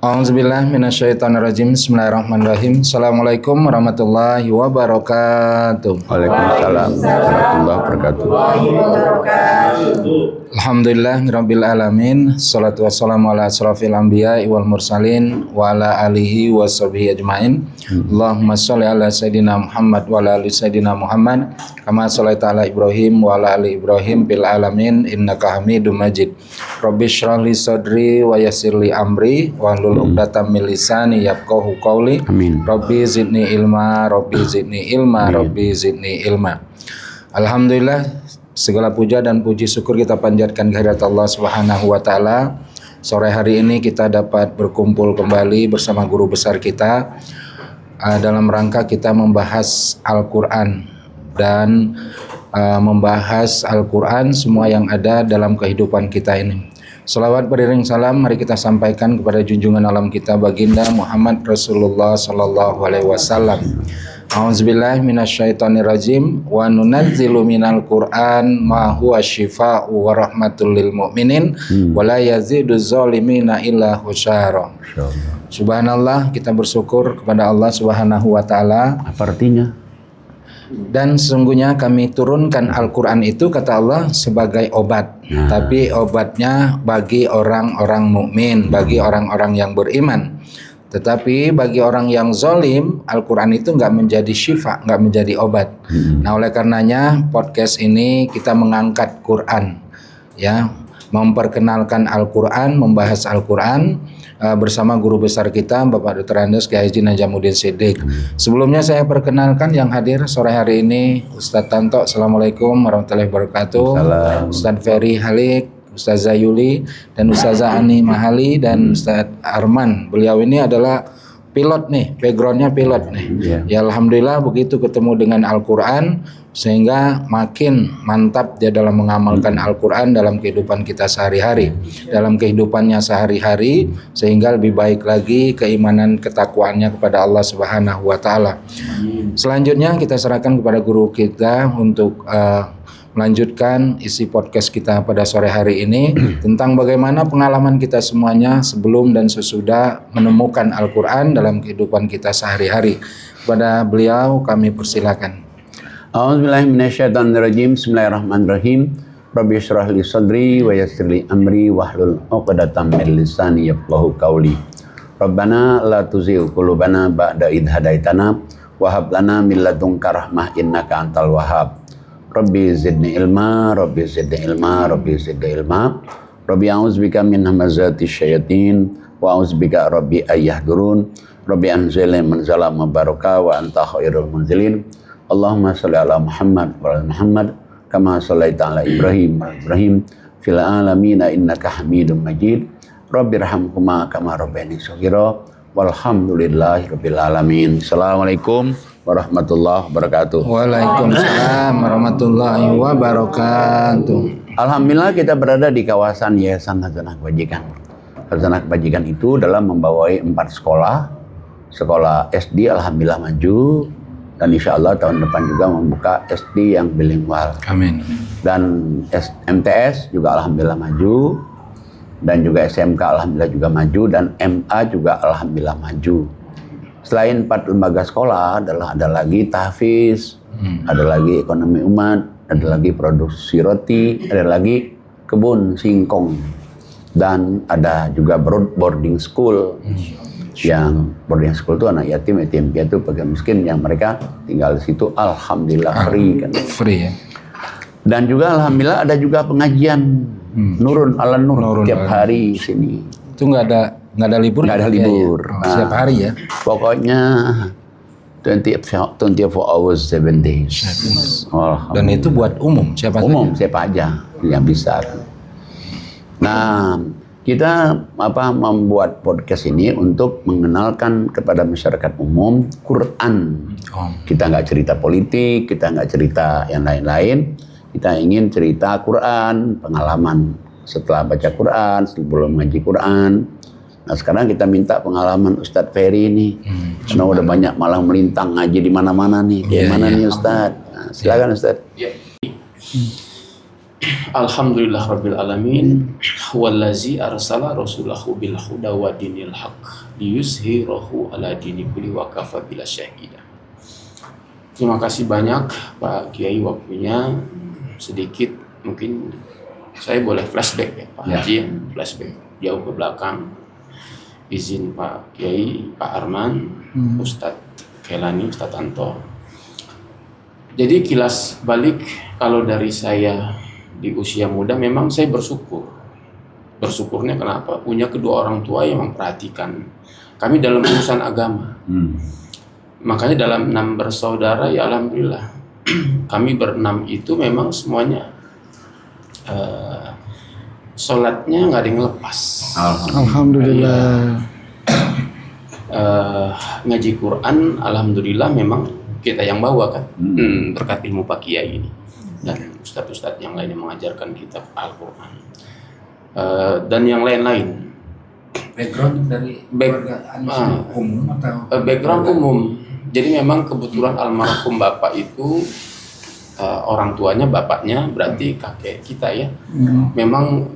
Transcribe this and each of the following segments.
A'udzubillahi minasyaitonirrajim. Bismillahirrahmanirrahim. Assalamualaikum warahmatullahi wabarakatuh. Waalaikumsalam warahmatullahi wabarakatuh. Alhamdulillahirabbil alamin. Shalatu wassalamu ala asrofil anbiya'i wal mursalin wa ala alihi washabihi ajmain. Allahumma sholli ala sayidina Muhammad wa ala ali sayidina Muhammad kama shallaita ala Ibrahim wa ala ali Ibrahim fil alamin innaka Hamidum Majid. Rabbi shrah li sadri wa yassir li amri wa hlul 'uqdatam min lisani yafqahu qawli. Amin. Rabbi zidni ilma, Rabbi zidni ilma, Rabbi zidni ilma. Alhamdulillah, segala puja dan puji syukur kita panjatkan kehadirat Allah Subhanahu wa taala. Sore hari ini kita dapat berkumpul kembali bersama guru besar kita dalam rangka kita membahas Al-Qur'an dan membahas Al-Qur'an semua yang ada dalam kehidupan kita ini. Salawat beriring salam mari kita sampaikan kepada junjungan alam kita baginda Muhammad Rasulullah sallallahu alaihi wasallam. A'udzubillahi minasyaitonirrajim wa nunazzilu minal Qur'an ma huwa syifaa'u wa rahmatul lil mu'minin wa la yaziduz zalimina illa khusara. Subhanallah, kita bersyukur kepada Allah Subhanahu wa taala. Apa artinya? Dan sesungguhnya kami turunkan Al-Quran itu kata Allah sebagai obat, tapi obatnya bagi orang-orang mukmin, bagi orang-orang yang beriman. Tetapi bagi orang yang zalim, Al-Quran itu nggak menjadi syifa, nggak menjadi obat. Nah, oleh karenanya podcast ini kita mengangkat Quran, ya, memperkenalkan Al-Quran, membahas Al-Quran bersama guru besar kita Bapak Dr. Andes Kiai Haji Najamuddin Siddiq. Sebelumnya saya perkenalkan yang hadir sore hari ini Ustadz Tanto. Assalamualaikum warahmatullahi wabarakatuh. Ustadz Ferry Halik, Ustazah Yuli, dan Ustazah Ani Mahali, dan Ustadz Arman. Beliau ini adalah pilot nih, backgroundnya pilot nih. Ya Alhamdulillah begitu ketemu dengan Al-Quran sehingga makin mantap dia dalam mengamalkan Al-Quran dalam kehidupan kita sehari-hari, dalam kehidupannya sehari-hari, sehingga lebih baik lagi keimanan ketakwaannya kepada Allah Subhanahu wa taala. Selanjutnya kita serahkan kepada guru kita untuk melanjutkan isi podcast kita pada sore hari ini tentang bagaimana pengalaman kita semuanya sebelum dan sesudah menemukan Al-Quran dalam kehidupan kita sehari-hari. Kepada beliau kami persilakan. A'udzubillahi minasyaitonirrajim. Bismillahirrahmanirrahim. Rabbi shrah li sadri wa yassir li amri wahlul 'uqdatam min lisani yafqahu qawli. Rabbana la tuzigh qulubana ba'da idh hadaitana wa hab lana min ladunka rahmah innaka antal wahhab. Rabbi zidni ilma, Rabbi zidni ilma, Rabbi zidni ilma. Rabbi a'udzubika min hamazati syayatin wa a'udzubika Rabbi ayyahdurun. Rabbi anzilni manzala mubaraka wa anta khairul munzilin. Allahumma sholli ala Muhammad wa ala Muhammad kama shallaita ala Ibrahim wa Ibrahim fil alamin innaka Hamidum Majid. Rabbirhamhuma kama rabbayani shaghira walhamdulillahi rabbil alamin. Assalamualaikum warahmatullahi wabarakatuh. Waalaikumsalam warahmatullahi wabarakatuh. Alhamdulillah kita berada di kawasan Yayasan Khazanah Kebajikan. Khazanah Kebajikan itu dalam membawai 4 sekolah. Sekolah SD alhamdulillah maju, dan insya Allah tahun depan juga membuka SD yang bilingual. Amin. Dan MTS juga alhamdulillah maju, dan juga SMK alhamdulillah juga maju, dan MA juga alhamdulillah maju. Selain 4 lembaga sekolah ada lagi tahfiz, ada lagi ekonomi umat, ada lagi produksi roti, ada lagi kebun singkong, dan ada juga boarding school. Yang boarding school itu anak yatim piatu, fakir miskin yang mereka tinggal di situ alhamdulillah free kan. Free ya. Dan juga alhamdulillah ada juga pengajian Nurun ala Nur tiap hari sini. Itu nggak ada libur? Nggak ada libur. Ya. Setiap hari ya? Pokoknya 24 hours 7 days. Dan itu buat umum, siapa umum, saja? siapa aja yang bisa. Nah, kita membuat podcast ini untuk mengenalkan kepada masyarakat umum Quran. Kita nggak cerita politik, kita nggak cerita yang lain-lain. Kita ingin cerita Quran, pengalaman setelah baca Quran, sebelum ngaji Quran. Nah sekarang kita minta pengalaman Ustadz Ferry ini, karena udah banyak malah melintang ngaji di mana-mana nih. Di mana nih Ustadz? Nah, silakan Ustadz. Alhamdulillah Rabbil Alamin. Wallazi arsala rasulahu bil huda wa dinil haq liyuzhirahu ala dini kulli wa kafa bila syahida. Terima kasih banyak Pak Kiai waktunya. Sedikit mungkin saya boleh flashback ya Pak Haji, flashback jauh ke belakang. Izin Pak Kiai, Pak Arman, Ustadz Kelani, Ustadz Anto. Jadi kilas balik, kalau dari saya di usia muda memang saya bersyukur. Bersyukurnya kenapa? Punya kedua orang tua yang memperhatikan kami dalam urusan agama. Makanya dalam 6 bersaudara ya alhamdulillah kami berenam itu memang semuanya sholatnya nggak ada yang lepas. Alhamdulillah. Ngaji Quran alhamdulillah memang kita yang bawa kan, berkat ilmu Pak Kiai ini dan ustadz-ustadz yang lain yang mengajarkan kitab Al-Quran dan yang lain-lain. Background dari keluarga umum atau background umum. Jadi memang kebetulan almarhum bapak itu orang tuanya, bapaknya berarti kakek kita ya. Memang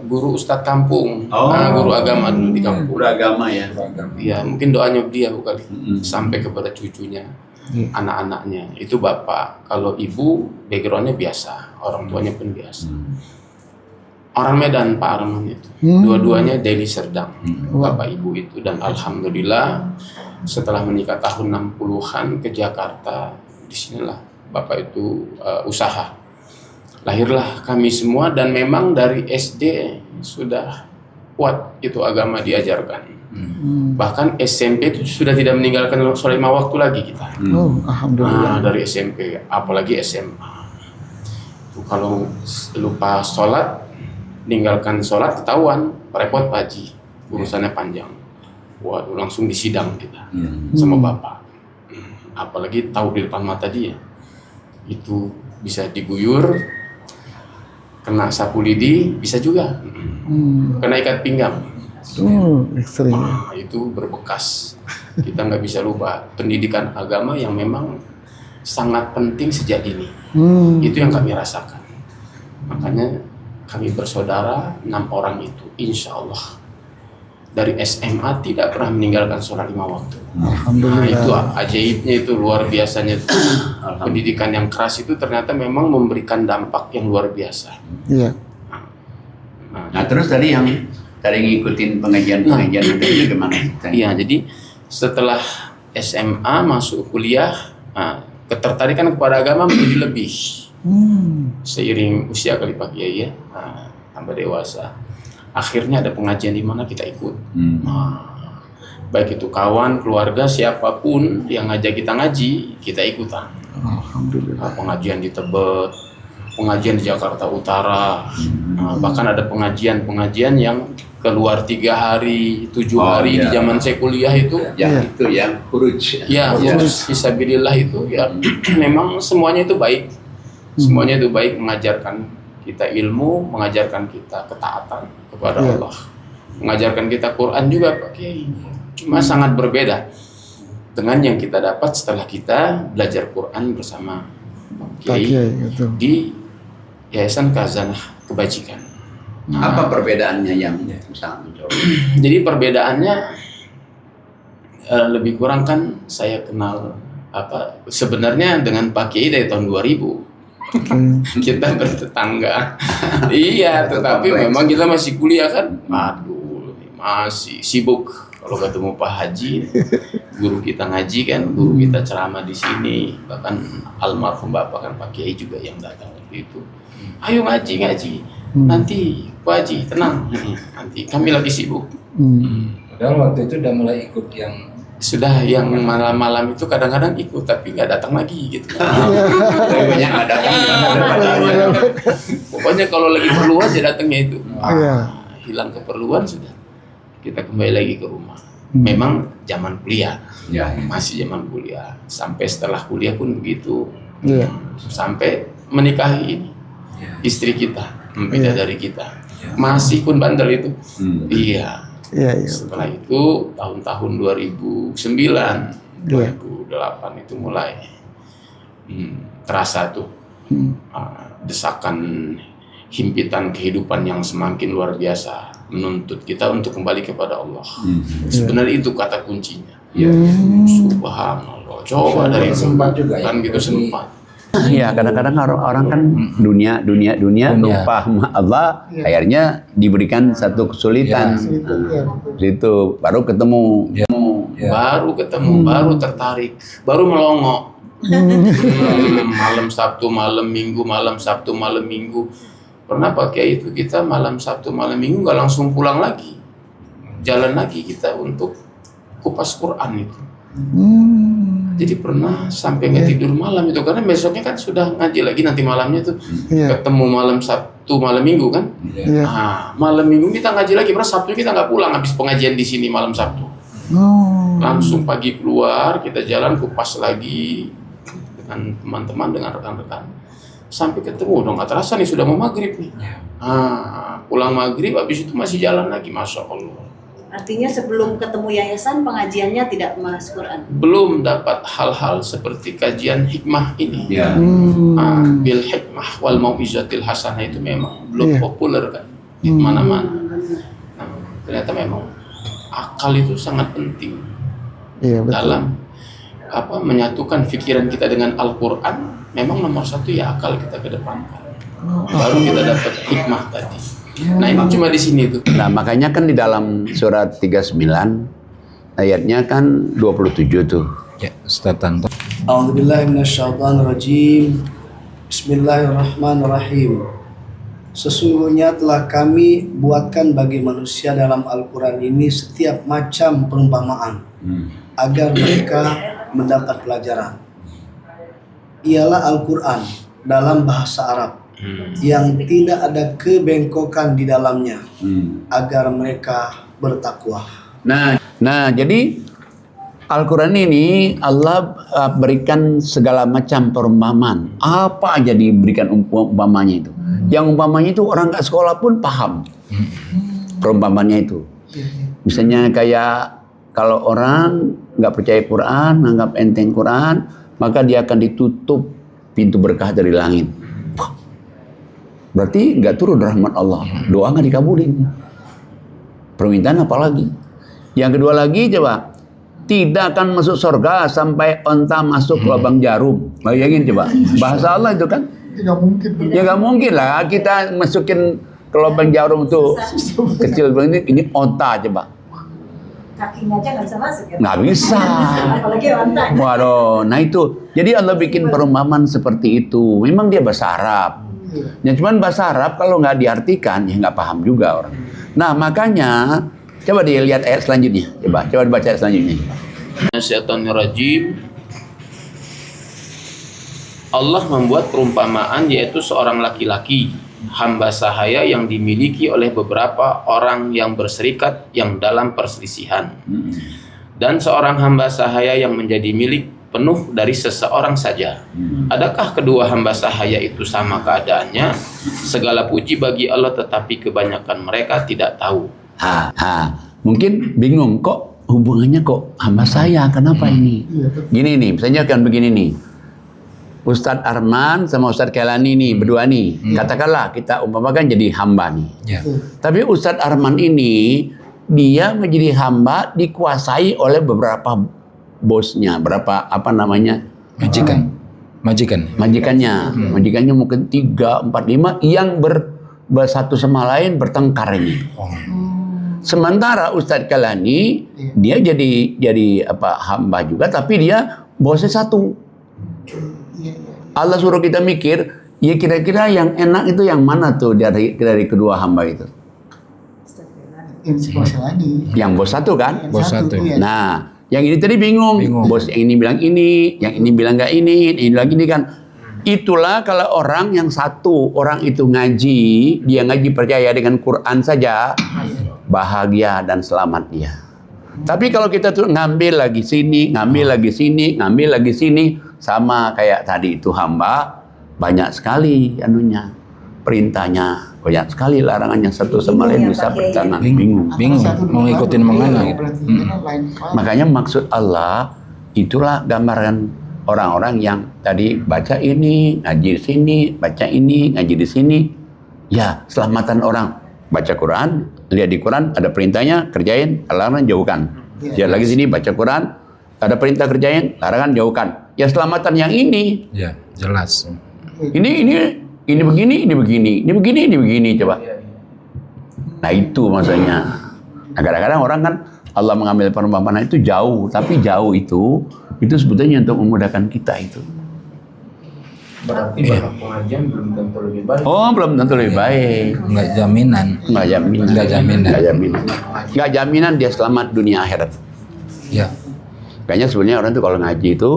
guru ustadz kampung, guru agama dulu di kampung. Guru agama ya. Ya mungkin doanya dia kali sampai kepada cucunya, anak-anaknya. Itu bapak. Kalau ibu backgroundnya biasa, orang tuanya pun biasa. Orang Medan Pak Arman itu, dua-duanya Deli Serdang, bapak ibu itu. Dan alhamdulillah setelah menikah tahun 60-an ke Jakarta, disinilah bapak itu usaha. Lahirlah kami semua dan memang dari SD sudah kuat itu agama diajarkan. Bahkan SMP itu sudah tidak meninggalkan sholat 5 waktu lagi kita. Alhamdulillah. Dari SMP, apalagi SMA. Kalau lupa sholat, meninggalkan sholat ketahuan, repot Pak Haji, urusannya panjang. Waduh, langsung disidang kita sama bapak. Apalagi tahu di depan mata dia. Itu bisa diguyur, kena sapu lidi, bisa juga kena ikat pinggang. Ekstrim. Itu berbekas. Kita nggak bisa lupa pendidikan agama yang memang sangat penting sejak dini. Itu yang kami rasakan. Makanya kami bersaudara 6 orang itu, insya Allah dari SMA tidak pernah meninggalkan sholat 5 waktu. Alhamdulillah. Itu ajaibnya, itu luar biasanya. Pendidikan yang keras itu ternyata memang memberikan dampak yang luar biasa. Iya. Nah terus tadi ngikutin pengajian-pengajian itu gimana? Iya, jadi setelah SMA masuk kuliah, ketertarikan kepada agama menjadi lebih. Seiring usia kali Pak Kiai ya, tambah dewasa. Akhirnya ada pengajian di mana kita ikut. Baik itu kawan, keluarga, siapapun yang ngajak kita ngaji, kita ikutan. Alhamdulillah. Pengajian di Tebet, pengajian di Jakarta Utara, bahkan ada pengajian yang keluar 3 hari, 7 hari di zaman saya kuliah itu. Itu ya, Huruj. Ya, fisabilillah itu ya. Memang semuanya itu baik. Semuanya itu baik, mengajarkan kita ilmu, mengajarkan kita ketaatan kepada Allah, mengajarkan kita Quran juga Pak Kiai. Cuma sangat berbeda dengan yang kita dapat setelah kita belajar Quran bersama Pak Kiai di Yayasan Khazanah Kebajikan. Apa perbedaannya yang sangat mencolok? Jadi perbedaannya lebih kurang kan saya kenal sebenarnya dengan Pak Kiai dari tahun 2000. Kita bertetangga. Iya, tetapi memang kita masih kuliah kan. Aduh, masih sibuk. Kalau ketemu Pak Haji, guru kita ngaji kan, guru kita ceramah di sini. Bahkan almarhum bapak kan Pak Kiai juga yang datang waktu itu. Ayo ngaji. Nanti Pak Haji tenang. Nanti kami lagi sibuk. Padahal waktu itu udah mulai ikut yang sudah yang malam-malam itu kadang-kadang ikut tapi nggak datang lagi gitu. Lebih banyak nggak datang. Pokoknya kalau lagi perlu aja datangnya itu. Hilang keperluan sudah kita kembali lagi ke rumah. Memang zaman kuliah, masih zaman kuliah. Sampai setelah kuliah pun begitu. Sampai menikahi ini istri kita, bidadari kita, masih pun bandel itu. Iya. Setelah itu tahun-tahun 2009, 2008 itu mulai terasa tuh desakan himpitan kehidupan yang semakin luar biasa menuntut kita untuk kembali kepada Allah. Sebenarnya itu kata kuncinya. Subhanallah. Coba dari sempat juga ya. kan gitu sempat. Ya kadang-kadang orang kan dunia lupa sama Allah, akhirnya diberikan satu kesulitan. Situ baru ketemu. Baru ketemu, baru tertarik, baru melongo. Malam Sabtu, malam Minggu, malam Sabtu, malam Minggu. Pernah pakai itu kita malam Sabtu, malam Minggu nggak langsung pulang lagi, jalan lagi kita untuk kupas Quran itu. Jadi pernah sampai nggak tidur malam itu karena besoknya kan sudah ngaji lagi nanti malamnya tuh ketemu malam Sabtu, malam Minggu kan. Nah, malam Minggu kita ngaji lagi, karena Sabtu kita nggak pulang habis pengajian di sini malam Sabtu. Langsung pagi keluar kita jalan kupas lagi dengan teman-teman, dengan rekan-rekan sampai ketemu dong, nggak terasa nih sudah mau maghrib nih. Pulang maghrib habis itu masih jalan lagi, masya Allah. Artinya sebelum ketemu yayasan pengajiannya tidak membahas Quran. Belum dapat hal-hal seperti kajian hikmah ini. Bil hikmah wal mau'izatil hasanah itu memang belum populer kan di mana-mana. Nah, ternyata memang akal itu sangat penting dalam menyatukan pikiran kita dengan Al-Quran. Memang nomor satu ya akal kita kedepankan. Baru kita dapat hikmah tadi. Nah ini cuma di sini tuh. Nah makanya kan di dalam surat 39 ayatnya kan 27 tuh. Ya, Ustaz Tanto. A'udzubillahi minasyaitonirrajim. Bismillahirrahmanirrahim. Sesungguhnya telah kami buatkan bagi manusia dalam Al-Quran ini setiap macam perumpamaan agar mereka mendapat pelajaran. Ialah Al-Quran dalam bahasa Arab yang tidak ada kebengkokan di dalamnya agar mereka bertakwa. Nah jadi Al-Quran ini Allah berikan segala macam perumpamaan. Apa aja diberikan umpamanya itu. Yang umpamanya itu orang nggak sekolah pun paham perumpamannya itu. Misalnya kayak kalau orang nggak percaya Quran, anggap enteng Quran, maka dia akan ditutup pintu berkah dari langit. Berarti nggak turun rahmat Allah, doa nggak dikabulin. Permintaan apa lagi? Yang kedua lagi coba, tidak akan masuk surga sampai onta masuk lubang jarum. Bayangin coba, bahasa Allah itu kan? Tidak mungkin. Ya nggak mungkin lah kita masukin ke lubang jarum itu kecil begini, ini onta coba. Kakinya aja nggak bisa masuk ya? Nggak bisa. Apalagi onta. Waduh, nah itu. Jadi Allah bikin perumpamaan seperti itu. Memang dia bahasa Arab. Ya cuman bahasa Arab kalau nggak diartikan ya nggak paham juga orang. Nah makanya coba dilihat ayat selanjutnya. Coba dibaca ayat selanjutnya. Syaitonirrajim. Allah membuat perumpamaan yaitu seorang laki-laki hamba sahaya yang dimiliki oleh beberapa orang yang berserikat yang dalam perselisihan, dan seorang hamba sahaya yang menjadi milik penuh dari seseorang saja. Adakah kedua hamba sahaya itu sama keadaannya? Segala puji bagi Allah, tetapi kebanyakan mereka tidak tahu. Mungkin bingung kok hubungannya kok hamba saya, kenapa ini? Gini nih, misalnya kan begini nih. Ustadz Arman sama Ustadz Kelani nih, berdua nih. Katakanlah kita umpamakan jadi hamba nih. Tapi Ustadz Arman ini, dia menjadi hamba dikuasai oleh beberapa bosnya, berapa majikannya mungkin 3, 4, 5 yang bersatu sama lain bertengkar ini. Sementara Ustadz Kelani dia jadi hamba juga, tapi dia bosnya satu. Allah suruh kita mikir, ya kira-kira yang enak itu yang mana tuh dari kedua hamba itu? Yang bos satu kan? Bos satu. Nah, yang ini tadi bingung. Bos yang ini bilang ini, yang ini bilang nggak ini lagi ini kan. Itulah kalau orang yang satu, orang itu ngaji, dia ngaji percaya dengan Quran saja, bahagia dan selamat dia. Tapi kalau kita tuh ngambil lagi sini, ngambil lagi sini, ngambil lagi sini, sama kayak tadi itu hamba, banyak sekali anunya, perintahnya, banyak sekali larangannya, satu sama lain bisa bertentangan, bingung mau ngikutin mana gitu. Makanya maksud Allah itulah gambaran orang-orang yang tadi baca ini, ngaji di sini, baca ini, ngaji di sini, Ya, selamatan orang. Baca Quran, lihat di Quran ada perintahnya, kerjain, larangan jauhkan. Lihat lagi sini, baca Quran, ada perintah kerjain, larangan jauhkan. Ya selamatan yang ini. Ya, jelas. Ini begini, ini begini, ini begini, ini begini, coba. Nah itu maksudnya. Nah, kadang-kadang orang kan Allah mengambil perumpamaan itu jauh, tapi jauh itu sebetulnya untuk memudahkan kita itu. Berarti banyak pengajian belum tentu lebih baik. Oh, belum tentu lebih baik. Enggak jaminan. Nggak jaminan. Nggak jaminan. Nggak jaminan. Nggak jaminan dia selamat dunia akhirat. Ya. Kayaknya sebenarnya orang itu kalau ngaji itu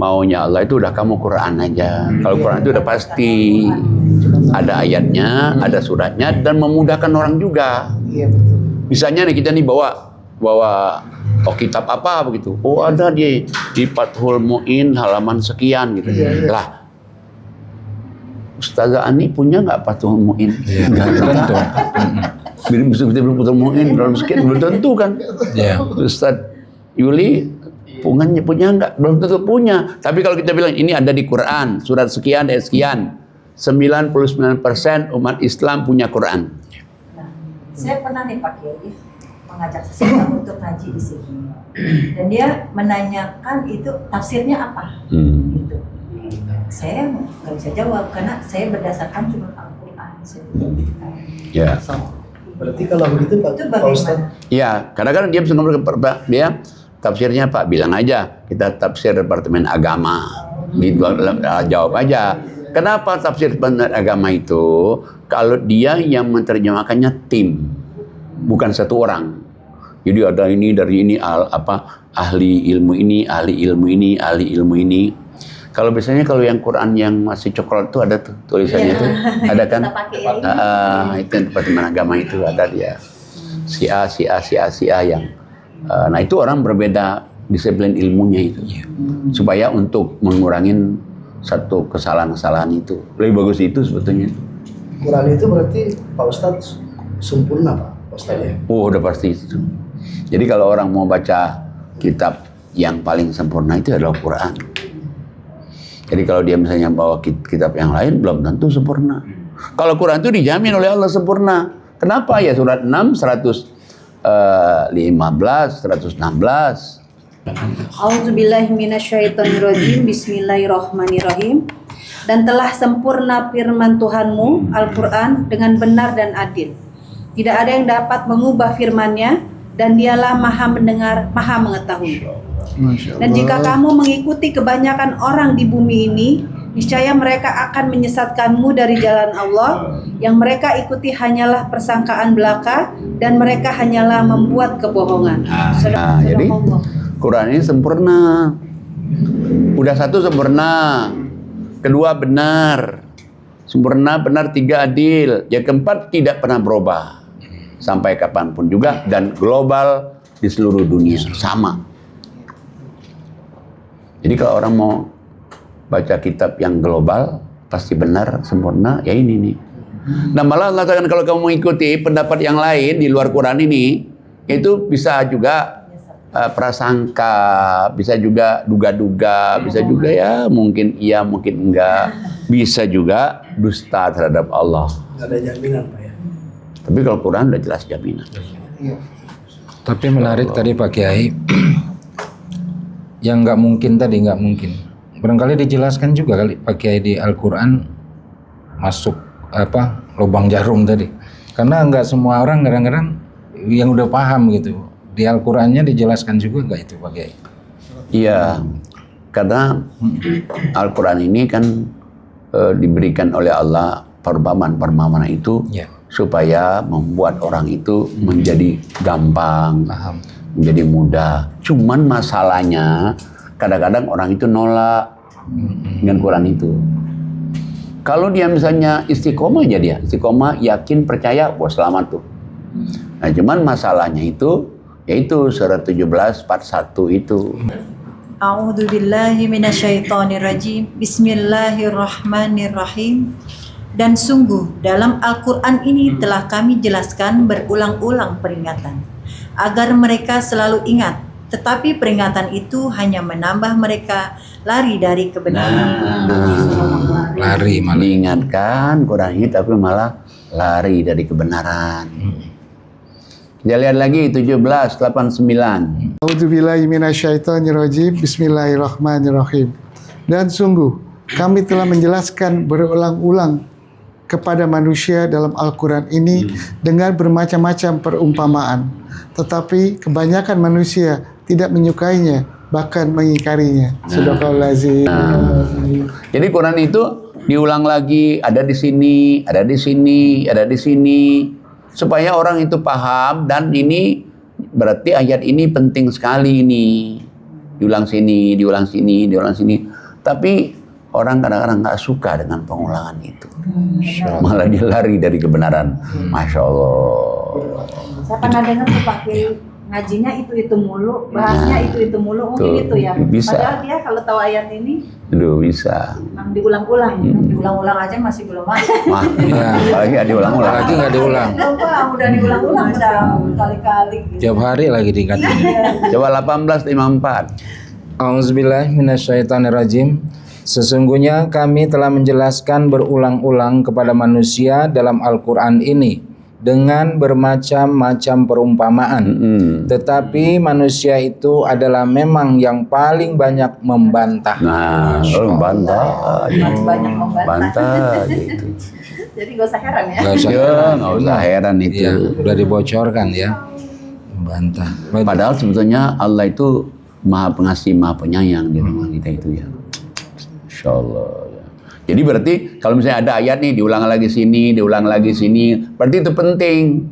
maunya Allah itu udah kamu Quran aja. Kalau Quran itu udah pasti ada ayatnya, ada suratnya dan memudahkan orang juga. Misalnya nih kita nih bawa kitab apa begitu. Oh ada di Fathul Mu'in halaman sekian gitu. Lah Ustazah Ani punya nggak Fathul Mu'in? Nggak tentu. Belum Fathul Mu'in dalam sekian belum tentu kan? Ya. Ustaz Yuli punya nggak? Belum tentu punya. Tapi kalau kita bilang ini ada di Quran, surat sekian, ayat sekian, 99% umat Islam punya Quran. Nah, saya pernah nih Pak Kiai mengajak seseorang untuk ngaji di sini, dan dia menanyakan itu tafsirnya apa, gitu. Saya nggak bisa jawab karena saya berdasarkan cuma Al-Quran. Ya. Berarti kalau begitu Pak Itu Pak Ustadz, bagaimana? Ya, kadang-kadang dia bisa ngomong dia tafsirnya Pak bilang aja kita tafsir Departemen Agama. Gitu jawab aja. Kenapa tafsir Departemen Agama itu? Kalau dia yang menerjemahkannya tim, bukan satu orang. Jadi ada ini dari ini ahli ilmu ini, ahli ilmu ini, ahli ilmu ini. Kalau biasanya kalau yang Quran yang masih coklat itu ada tuh tulisannya tuh, ada kan? Kita pakai ya. Itu Departemen Agama itu ada dia. Si A yang nah itu orang berbeda disiplin ilmunya itu. Supaya untuk mengurangin satu kesalahan-kesalahan itu. Lebih bagus itu sebetulnya. Quran itu berarti Pak Ustadz sempurna Pak Ustadz ya? Oh udah pasti itu. Jadi kalau orang mau baca kitab yang paling sempurna itu adalah Quran. Jadi kalau dia misalnya bawa kitab yang lain belum tentu sempurna. Kalau Quran itu dijamin oleh Allah sempurna. Kenapa? Ya surat 6, 115, 116. A'udzubillahi minasyaitonirrajim. Bismillahirrahmanirrahim. Dan telah sempurna firman Tuhanmu Al-Quran dengan benar dan adil. Tidak ada yang dapat mengubah firman-Nya, dan Dialah Maha mendengar, Maha mengetahui. Dan jika kamu mengikuti kebanyakan orang di bumi ini, niscaya mereka akan menyesatkanmu dari jalan Allah. Yang mereka ikuti hanyalah persangkaan belaka, dan mereka hanyalah membuat kebohongan. Nah, jadi Quran ini sempurna. Udah satu sempurna, kedua benar, sempurna benar, tiga adil, yang keempat tidak pernah berubah sampai kapanpun juga dan global di seluruh dunia sama. Jadi kalau orang mau baca kitab yang global pasti benar, sempurna, ya ini nih. Nah malah mengatakan kalau kamu mengikuti pendapat yang lain di luar Quran ini, itu bisa juga prasangka, bisa juga duga-duga, bisa juga ya mungkin iya, mungkin enggak, bisa juga dusta terhadap Allah. Nggak ada jaminan Pak ya? Tapi kalau Quran udah jelas jaminan. Tapi menarik tadi Pak Kiai. Yang nggak mungkin tadi nggak mungkin. Barangkali dijelaskan juga kali Pak Kiai di Al-Quran masuk lubang jarum tadi. Karena nggak semua orang kadang-kadang yang udah paham gitu. Di Al-Qurannya dijelaskan juga nggak itu Pak Kiai? Iya, karena Al-Quran ini kan diberikan oleh Allah perumpamaan itu supaya membuat orang itu menjadi gampang, Paham. menjadi mudah. Cuman masalahnya kadang-kadang orang itu nolak dengan Quran itu. Kalau dia misalnya istiqomah aja dia, istiqomah yakin percaya, wah selamat tuh. Nah cuman masalahnya itu yaitu surat 17 part 1 itu. A'udzubillahi minasyaitonirrajim. Bismillahirrahmanirrahim. Dan sungguh dalam Al-Quran ini telah kami jelaskan berulang-ulang peringatan agar mereka selalu ingat tetapi peringatan itu hanya menambah mereka lari dari kebenaran. Lari malah. Diingatkan, kurangi, tapi malah lari dari kebenaran. Kita lihat lagi 17:89. A'udzubillahi minasyaitonirrajim. Bismillahirrahmanirrahim. Dan sungguh kami telah menjelaskan berulang-ulang kepada manusia dalam Al-Quran ini dengan bermacam-macam perumpamaan. Tetapi kebanyakan manusia tidak menyukainya, bahkan mengingkarinya. Sadaqallahul-azim. Jadi Quran itu diulang lagi, ada di sini, ada di sini, ada di sini, supaya orang itu paham. Dan ini berarti ayat ini penting sekali ini. Diulang sini, diulang sini, diulang sini. Tapi orang kadang-kadang nggak suka dengan pengulangan itu. Malah dia lari dari kebenaran. Masya Allah. Saya pernah dengar tuh Pak Kiai ngajinya itu mulu, bahasnya itu mulu, mungkin Tuh, itu ya. bisa. Padahal dia kalau tahu ayat ini Aduh, bisa. memang diulang-ulang. Diulang-ulang aja masih belum masuk. Wah, Ya. apalagi ada ulang-ulang. Lagi nggak diulang. Udah diulang-ulang, udah berkali-kali. Gitu. Tiap hari lagi diingatkan. Coba 18:54. Auzubillahi minasyaitonirrajim. Sesungguhnya kami telah menjelaskan berulang-ulang kepada manusia dalam Al-Quran ini dengan bermacam-macam perumpamaan. Tetapi manusia itu adalah memang yang paling banyak membantah. Nah, bantah. Masih banyak membantah. Bantah gitu. Jadi gak usah heran ya. Nggak usah Ya, nggak usah heran itu. Iya, udah dibocorkan ya. Membantah. Padahal sebetulnya Allah itu Maha Pengasih, Maha Penyayang di rumah kita itu ya. Insya Allah. Ya. Jadi berarti kalau misalnya ada ayat nih diulang lagi sini, diulang lagi sini, berarti itu penting.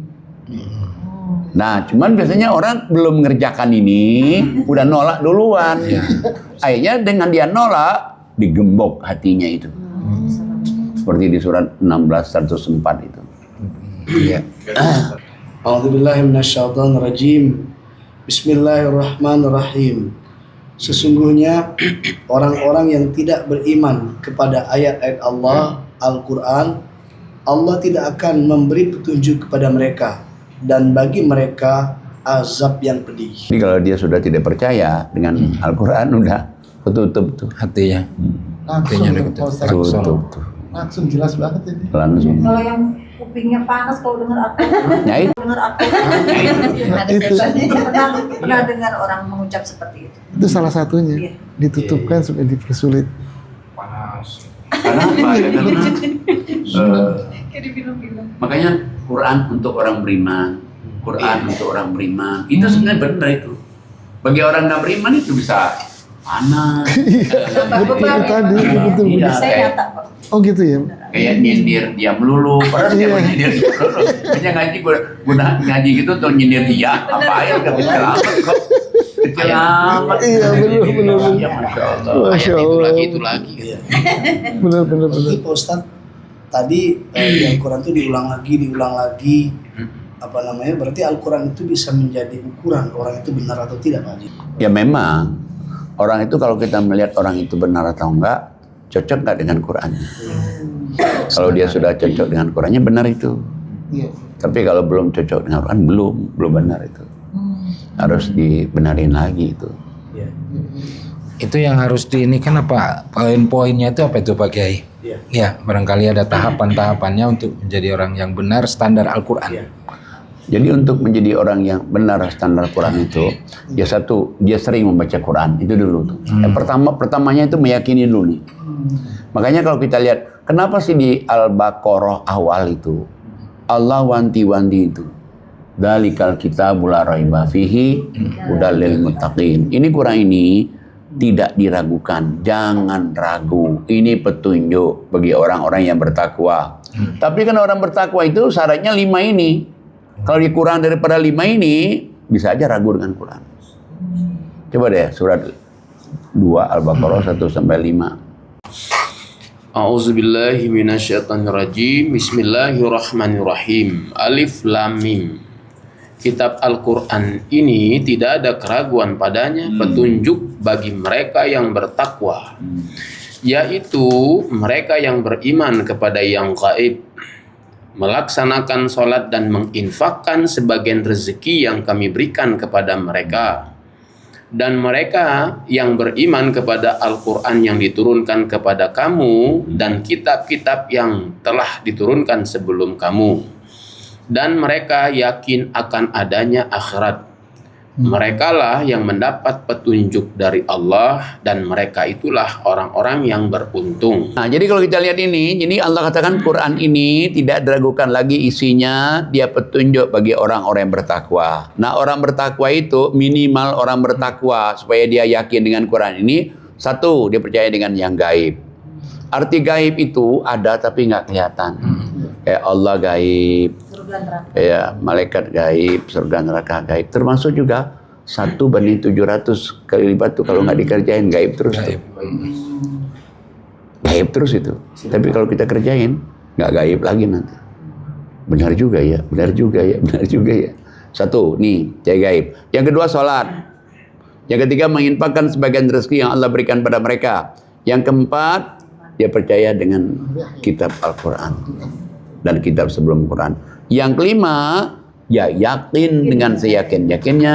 Nah, cuman biasanya orang belum mengerjakan ini, udah nolak duluan. Akhirnya dengan dia nolak, digembok hatinya itu. Seperti di surat 16:104 itu. Iya. A'udzubillahi minasyaitonirrajim. Bismillahirrahmanirrahim. Sesungguhnya orang-orang yang tidak beriman kepada ayat-ayat Allah, Al-Quran, Allah tidak akan memberi petunjuk kepada mereka, dan bagi mereka azab yang pedih. Jadi kalau dia sudah tidak percaya dengan Al-Quran, udah ketutup tuh. Hatinya. Langsung Hatinya Pak Ustaz. Tutup tuh. Langsung jelas banget ini. Langsung. Kalau yang kupingnya panas kalau dengar aku, Nah, itu. ada Itu. setannya. Pernah dengar orang mengucap seperti itu. Itu salah satunya. Iya. Ditutupkan supaya dipersulit. Karena apa? Makanya Quran untuk orang beriman, Quran untuk orang beriman, itu sebenarnya benar itu. Bagi orang nggak beriman itu bisa panas. Betul tadi, betul. Iya, Saya kayak, nyata Pak. Oh gitu ya. kayak nyindir dia melulu. Padahal dia Iya. nyindir dia melulu. Hanya ngaji guna ngaji gitu tuh nyindir dia. Apa ya udah kecil amat kok. Kecil amat. Iya, benar. Ya, Masya Allah. Masya Ayat Allah. itu lagi. Benar. Berarti Pak Ustadz, tadi di Al-Quran itu diulang lagi. Apa namanya? Berarti Al-Quran itu bisa menjadi ukuran orang itu benar atau tidak, Pak Haji? Ya memang orang itu kalau kita melihat orang itu benar atau enggak, cocok enggak dengan Qurannya. Kalau dia sudah cocok dengan Qurannya, benar itu. Iya. Tapi kalau belum cocok dengan Quran, belum benar itu. Harus dibenarin lagi itu. Iya. Itu yang harus di ini kan apa? Poin-poinnya itu apa itu Pak Kiai? Iya. Ya, barangkali ada tahapan-tahapannya untuk menjadi orang yang benar standar Al-Quran. Iya. Jadi untuk menjadi orang yang benar standar Quran itu, dia satu, dia sering membaca Quran, itu dulu tuh. Yang pertamanya itu meyakini dulu nih. Makanya kalau kita lihat, kenapa sih di Al-Baqarah awal itu, Allah wanti-wanti itu. Dalikal kitabul la raiba fihi hudal lil muttaqin. Ini Quran ini tidak diragukan, jangan ragu. Ini petunjuk bagi orang-orang yang bertakwa. Tapi kan orang bertakwa itu syaratnya 5 ini. Kalau dikurang daripada 5 ini, bisa aja ragu dengan Quran. Coba deh surat 2 Al-Baqarah 1-5. A'udzubillahi minasyaitonirrajim. Bismillahirrahmanirrahim. Alif Lam Mim. Kitab Al-Quran ini tidak ada keraguan padanya, petunjuk bagi mereka yang bertakwa, yaitu mereka yang beriman kepada yang gaib, melaksanakan sholat dan menginfakkan sebagian rezeki yang kami berikan kepada mereka. Dan mereka yang beriman kepada Al-Quran yang diturunkan kepada kamu dan kitab-kitab yang telah diturunkan sebelum kamu. Dan mereka yakin akan adanya akhirat. Mereka lah yang mendapat petunjuk dari Allah dan mereka itulah orang-orang yang beruntung. Nah, jadi kalau kita lihat ini, jadi Allah katakan Quran ini tidak diragukan lagi isinya, dia petunjuk bagi orang-orang yang bertakwa. Nah, orang bertakwa itu minimal orang bertakwa supaya dia yakin dengan Quran ini, satu, dia percaya dengan yang gaib. Arti gaib itu ada tapi nggak kelihatan. Kayak Allah gaib, Surga neraka. ya malaikat gaib, surga neraka gaib. Termasuk juga 1/700 kali lipat tuh kalau nggak dikerjain gaib terus tuh. Gaib terus itu. Tapi kalau kita kerjain nggak gaib lagi nanti. Benar juga ya, benar juga ya, benar juga ya. Satu, nih jaga gaib. Yang kedua sholat. Yang ketiga menginfakkan sebagian rezeki yang Allah berikan pada mereka. Yang keempat, dia percaya dengan kitab Al-Quran dan kitab sebelum Quran. Yang kelima, ya yakin dengan seyakin-yakinnya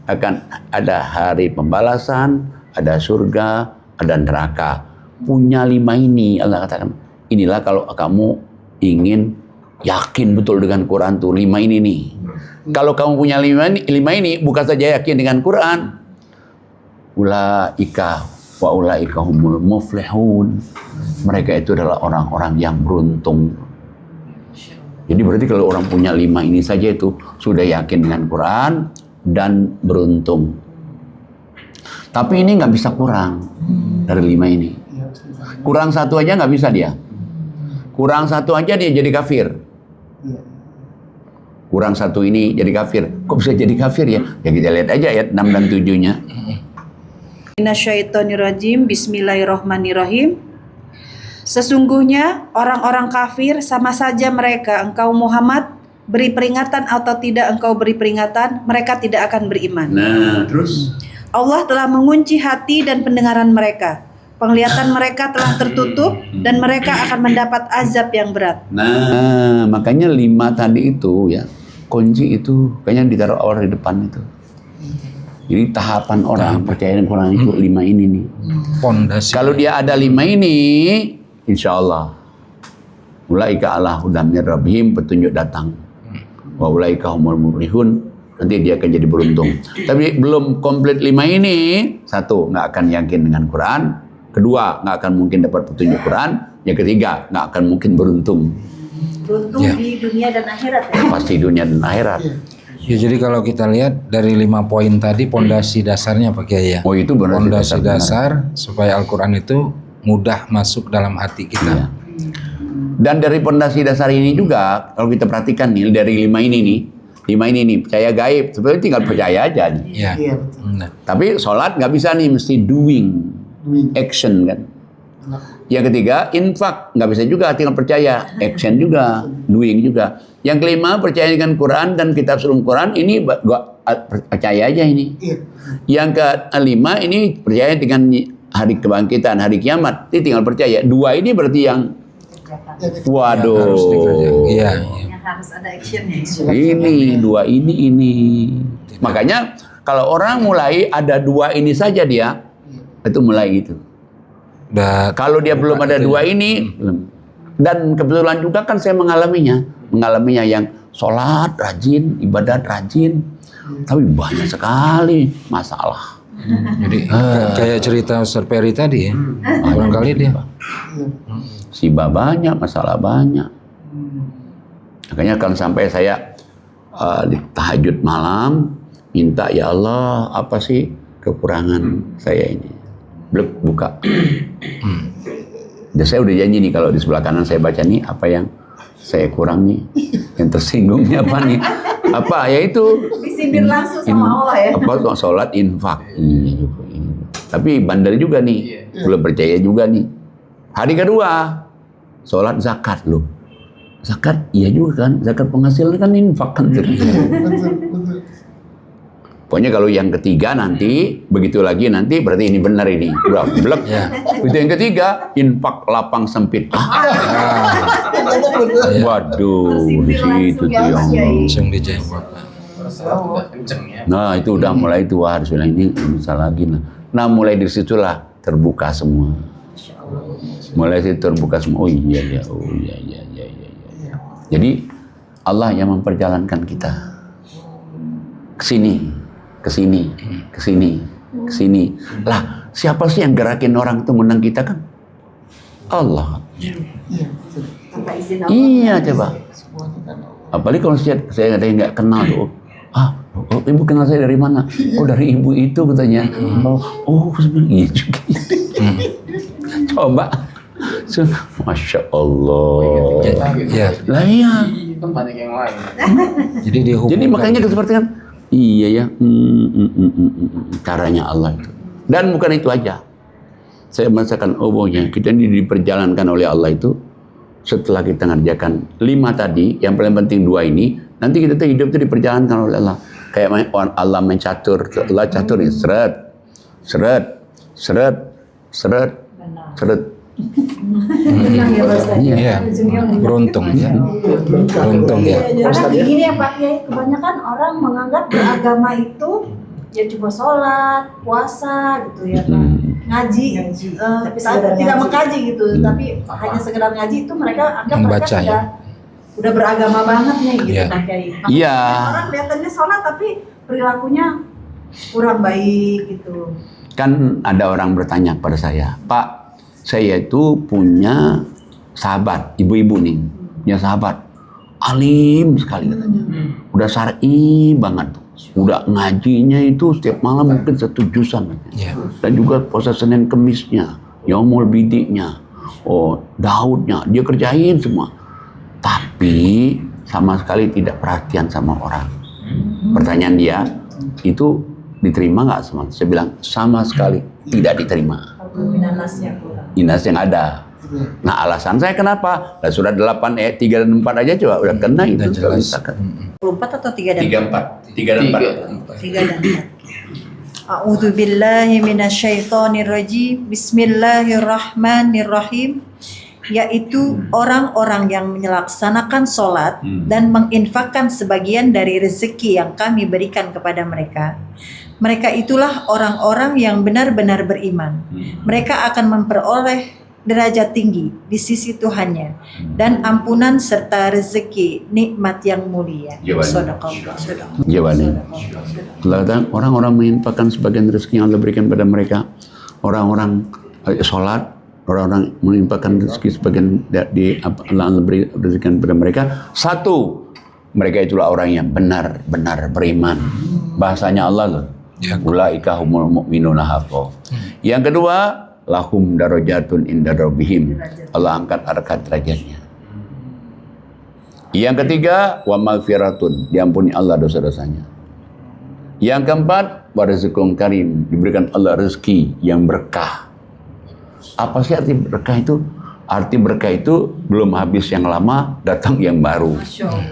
akan ada hari pembalasan, ada surga, ada neraka. Punya 5 ini Allah katakan. Inilah kalau kamu ingin yakin betul dengan Quran tuh 5 ini nih. Kalau kamu punya 5 ini bukan saja yakin dengan Quran. Ulaika wa ulaika humul muflihun. Mereka itu adalah orang-orang yang beruntung. Jadi berarti kalau orang punya 5 ini saja itu sudah yakin dengan Quran dan beruntung. Tapi ini nggak bisa kurang dari 5 ini. Kurang 1 aja nggak bisa dia. Kurang 1 aja dia jadi kafir. Kurang 1 ini jadi kafir. Kok bisa jadi kafir ya? Ya kita lihat aja ayat 6 dan 7-nya. Minasyaitonirrajim. Bismillahirrohmanirrohim. Sesungguhnya orang-orang kafir sama saja mereka engkau Muhammad beri peringatan atau tidak engkau beri peringatan, mereka tidak akan beriman. Nah, terus Allah telah mengunci hati dan pendengaran mereka. Penglihatan mereka telah tertutup dan mereka akan mendapat azab yang berat. Nah, makanya 5 tadi itu ya, kunci itu kayaknya ditaruh awal di depan itu. Jadi tahapan orang percaya dengan Quran itu 5 ini nih. Pondasi. Kalau dia ada 5 ini, insya Allah ulaika ala hudam min rabbihim, petunjuk datang. Wa ulaika humul muflihun, nanti dia akan jadi beruntung. Tapi belum komplit 5 ini, 1 nggak akan yakin dengan Quran, kedua nggak akan mungkin dapat petunjuk Quran, yang ketiga nggak akan mungkin beruntung. Beruntung Ya. di dunia dan akhirat ya. Pasti dunia dan akhirat. Ya, jadi kalau kita lihat dari 5 poin tadi pondasi dasarnya Pak Kiai ya. Oh itu benar. Pondasi dasar supaya Al-Quran itu mudah masuk dalam hati kita. Iya. Dan dari pondasi dasar ini juga kalau kita perhatikan nih dari 5 ini nih, 5 ini nih percaya gaib, sebenarnya tinggal percaya aja nih. Ya. Iya, betul. Nah, Tapi sholat nggak bisa nih, mesti doing, action kan. Yang ketiga infak nggak bisa juga, tinggal percaya, action juga, doing juga. Yang kelima percaya dengan Quran dan kitab sebelum Quran, ini gua percaya aja ini. Iya. Yang kelima ini percaya dengan hari kebangkitan, hari kiamat, ini tinggal percaya. 2 ini berarti yang waduh. harus dikerjakan. Iya, iya. Yang harus ada actionnya. Ini 2 ini. Makanya kalau orang mulai ada 2 ini saja dia, itu mulai itu. Kalau dia belum ada 2 ini, belum. Dan kebetulan juga kan saya mengalaminya yang sholat rajin, ibadat rajin, tapi banyak sekali masalah. Jadi kayak cerita Ustaz Peri tadi ya. Barangkali dia. Sibah banyak, masalah banyak. Makanya kan sampai saya di tahajud malam minta, ya Allah apa sih kekurangan saya ini, blek buka. Dan saya udah janji nih kalau di sebelah kanan saya baca nih apa yang saya kurang nih, yang tersinggungnya apa nih, apa ya itu Disindir langsung sama Allah ya. apa sholat infak. Iya juga ini. Tapi bandel juga nih, belum percaya juga nih. Hari kedua sholat zakat loh. Zakat iya juga kan, zakat penghasilan kan infak kan. Pokoknya kalau yang ketiga nanti begitu lagi nanti berarti ini benar ini. Blek. Ya. Itu yang ketiga infak lapang sempit. Waduh, di situ tuh yang Langsung dijawab. udah kenceng ya. Nah itu udah mulai itu harus bilang ini bisa lagi. Nah mulai dari situlah terbuka semua. Mulai situ terbuka semua. Oh iya ya, oh iya. Jadi Allah yang memperjalankan kita ke sini. Lah siapa sih yang gerakin orang itu menang kita kan? Allah. Tanpa izin Allah. Iya coba. Apalagi kalau saya ada yang nggak kenal tuh. Ibu kenal saya dari mana? Oh dari ibu itu katanya. Oh sebenarnya iya juga. Coba. Masya Allah. Ya. Lah iya. Kan banyak yang lain. Jadi dihubungkan. Jadi makanya seperti kan. Iya ya. Caranya Allah itu. Dan bukan itu aja. Saya merasakan obongnya. Kita ini diperjalankan oleh Allah itu. Setelah kita ngerjakan 5 tadi, yang paling penting 2 ini, nanti kita tuh hidup itu diperjalankan oleh Allah. Kayak Allah mencatur, Allah catur nih, seret. Iya. Beruntung ya. Beruntung ya. Karena begini ya Pak Kiai, kebanyakan orang menganggap beragama itu ya cuma sholat, puasa gitu ya Pak. Ngaji, tidak mengkaji gitu, tapi hanya sekedar ngaji itu mereka anggap Membaca, mereka ya. udah beragama banget nih gitu Iya. Pak Kiai. Iya. Orang kelihatannya sholat tapi perilakunya kurang baik gitu. Kan ada orang bertanya kepada saya, Pak, saya itu punya sahabat, ibu-ibu nih, punya sahabat, alim sekali katanya, udah syar'i banget, udah ngajinya itu setiap malam mungkin 1 juzan, dan juga puasa Senin Kemisnya, Yaumul Bidiknya, Daudnya, dia kerjain semua, tapi sama sekali tidak perhatian sama orang. Pertanyaan dia, itu diterima nggak sama? Saya bilang sama sekali tidak diterima. Minanasnya kurang. Inas yang ada. Nah alasan saya kenapa? Nah, surat 8 ayat 3 dan 4 aja coba udah kena itu. Udah jelas. 24 atau 3 dan 4. 3 dan 4. 3 dan 4. A'udzu billahi minasyaitonir rajim. Bismillahirrahmanirrahim. Yaitu orang-orang yang melaksanakan sholat dan menginfakkan sebagian dari rezeki yang kami berikan kepada mereka. Mereka itulah orang-orang yang benar-benar beriman. Mereka akan memperoleh derajat tinggi di sisi Tuhannya dan ampunan serta rezeki nikmat yang mulia. Shadaqallah. Jawabannya. Orang-orang menginfakkan sebagian rezeki yang Allah berikan pada mereka. Orang-orang sholat, orang-orang menginfakkan rezeki sebagian di Allah beri rezekikan pada mereka. 1, mereka itulah orang yang benar-benar beriman. Bahasanya Allah loh. Ulaika humul mu'minuna haqqan. Yang kedua, lahum darajatun inda rabbihim. Allah angkat derajatnya. Yang ketiga, wa maghfiratun, diampuni Allah dosa-dosanya. Yang keempat, wa rizqun karim, diberikan Allah rezeki yang berkah. Apa sih arti berkah itu? Arti berkah itu belum habis yang lama, datang yang baru.